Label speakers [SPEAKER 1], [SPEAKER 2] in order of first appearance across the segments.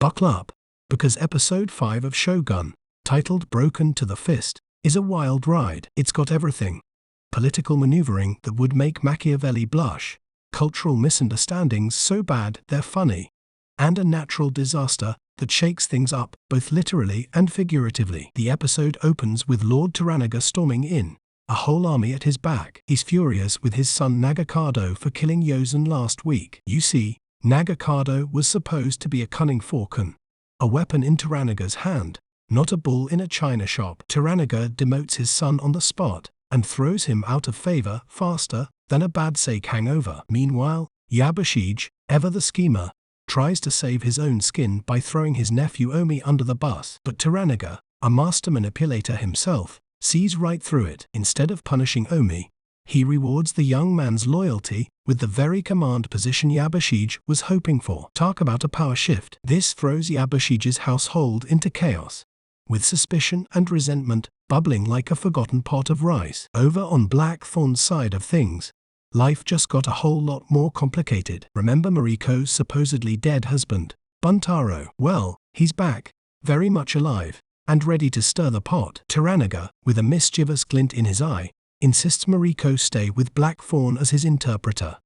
[SPEAKER 1] Buckle up, because episode 5 of Shogun, titled Broken to the Fist, is a wild ride. It's got everything. Political maneuvering that would make Machiavelli blush, cultural misunderstandings so bad they're funny, and a natural disaster that shakes things up, both literally and figuratively. The episode opens with Lord Toranaga storming in, a whole army at his back. He's furious with his son Nagakado for killing Jozen last week. You see, Nagakado was supposed to be a cunning falcon, a weapon in Toranaga's hand, not a bull in a china shop. Toranaga demotes his son on the spot and throws him out of favor faster than a bad sake hangover. Meanwhile, Yabushige, ever the schemer, tries to save his own skin by throwing his nephew Omi under the bus. But Toranaga, a master manipulator himself, sees right through it. Instead of punishing Omi, he rewards the young man's loyalty with the very command position Yabushige was hoping for. Talk about a power shift. This throws Yabushige's household into chaos, with suspicion and resentment bubbling like a forgotten pot of rice. Over on Blackthorne's side of things, life just got a whole lot more complicated. Remember Mariko's supposedly dead husband, Buntaro? Well, he's back, very much alive, and ready to stir the pot. Toranaga, with a mischievous glint in his eye, insists Mariko stay with Blackthorne as his interpreter.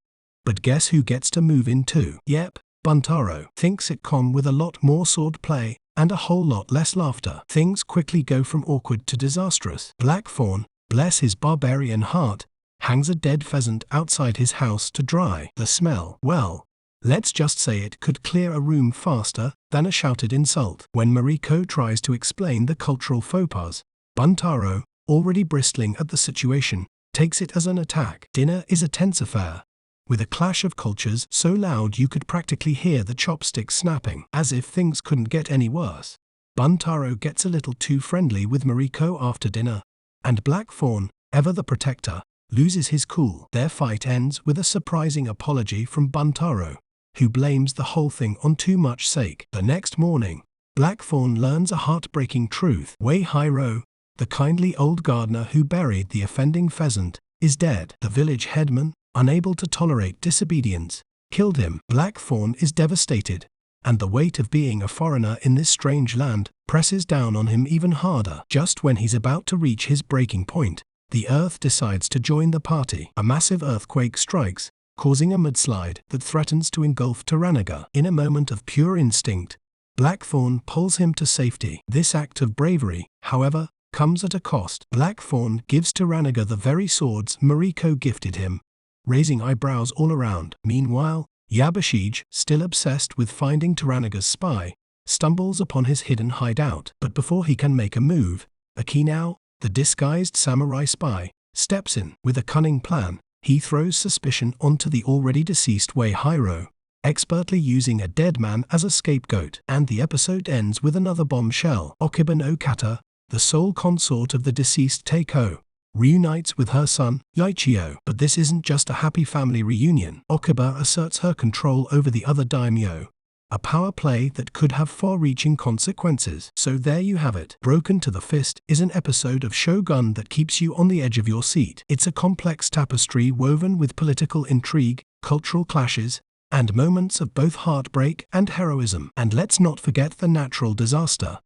[SPEAKER 1] But guess who gets to move in too? Yep, Buntaro. Think sitcom with a lot more sword play and a whole lot less laughter. Things quickly go from awkward to disastrous. Blackthorne, bless his barbarian heart, hangs a dead pheasant outside his house to dry. The smell, well, let's just say it could clear a room faster than a shouted insult. When Mariko tries to explain the cultural faux pas, Buntaro, already bristling at the situation, takes it as an attack. Dinner is a tense affair, with a clash of cultures so loud you could practically hear the chopsticks snapping. As if things couldn't get any worse, Buntaro gets a little too friendly with Mariko after dinner, and Blackthorne, ever the protector, loses his cool. Their fight ends with a surprising apology from Buntaro, who blames the whole thing on too much sake. The next morning, Blackthorne learns a heartbreaking truth. Hiro, the kindly old gardener who buried the offending pheasant, is dead. The village headman, unable to tolerate disobedience, killed him. Blackthorne is devastated, and the weight of being a foreigner in this strange land presses down on him even harder. Just when he's about to reach his breaking point, the earth decides to join the party. A massive earthquake strikes, causing a mudslide that threatens to engulf Toranaga. In a moment of pure instinct, Blackthorne pulls him to safety. This act of bravery, however, comes at a cost. Blackthorne gives Toranaga the very swords Mariko gifted him, raising eyebrows all around. Meanwhile, Yabushige, still obsessed with finding Toranaga's spy, stumbles upon his hidden hideout. But before he can make a move, Akinao, the disguised samurai spy, steps in. With a cunning plan, he throws suspicion onto the already deceased Hiro, expertly using a dead man as a scapegoat. And the episode ends with another bombshell. Okiba no Kata, the sole consort of the deceased Teiko, reunites with her son, Ichio. But this isn't just a happy family reunion. Okiba asserts her control over the other daimyo, a power play that could have far-reaching consequences. So there you have it. Broken to the Fist is an episode of Shogun that keeps you on the edge of your seat. It's a complex tapestry woven with political intrigue, cultural clashes, and moments of both heartbreak and heroism. And let's not forget the natural disaster,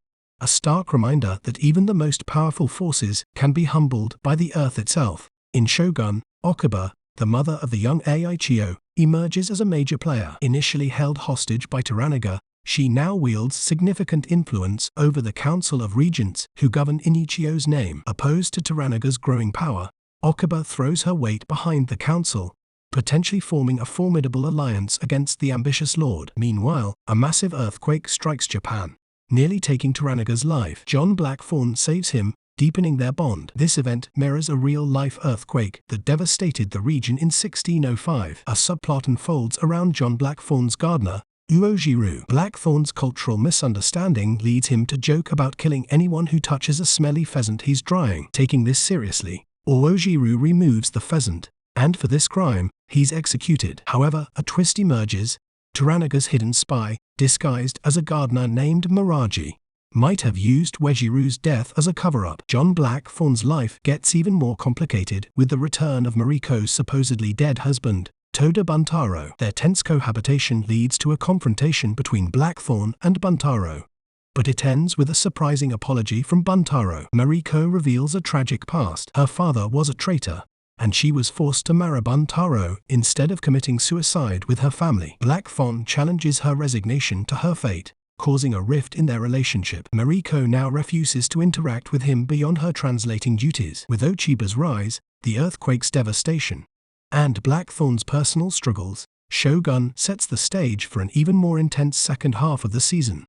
[SPEAKER 1] a stark reminder that even the most powerful forces can be humbled by the earth itself. In Shogun, Okiba, the mother of the young Ichio, emerges as a major player. Initially held hostage by Toranaga, she now wields significant influence over the Council of Regents who govern in Ichio's name. Opposed to Toranaga's growing power, Okiba throws her weight behind the council, potentially forming a formidable alliance against the ambitious lord. Meanwhile, a massive earthquake strikes Japan, nearly taking Toranaga's life. John Blackthorne saves him, deepening their bond. This event mirrors a real-life earthquake that devastated the region in 1605. A subplot unfolds around John Blackthorne's gardener, Uojiru. Blackthorne's cultural misunderstanding leads him to joke about killing anyone who touches a smelly pheasant he's drying. Taking this seriously, Uojiru removes the pheasant, and for this crime, he's executed. However, a twist emerges. Toranaga's hidden spy, disguised as a gardener named Miraji, might have used Uojiru's death as a cover-up. John Blackthorne's life gets even more complicated with the return of Mariko's supposedly dead husband, Toda Buntaro. Their tense cohabitation leads to a confrontation between Blackthorne and Buntaro, but it ends with a surprising apology from Buntaro. Mariko reveals a tragic past. Her father was a traitor, and she was forced to marry Buntaro instead of committing suicide with her family. Blackthorne challenges her resignation to her fate, causing a rift in their relationship. Mariko now refuses to interact with him beyond her translating duties. With Ochiba's rise, the earthquake's devastation, and Blackthorne's personal struggles, Shogun sets the stage for an even more intense second half of the season.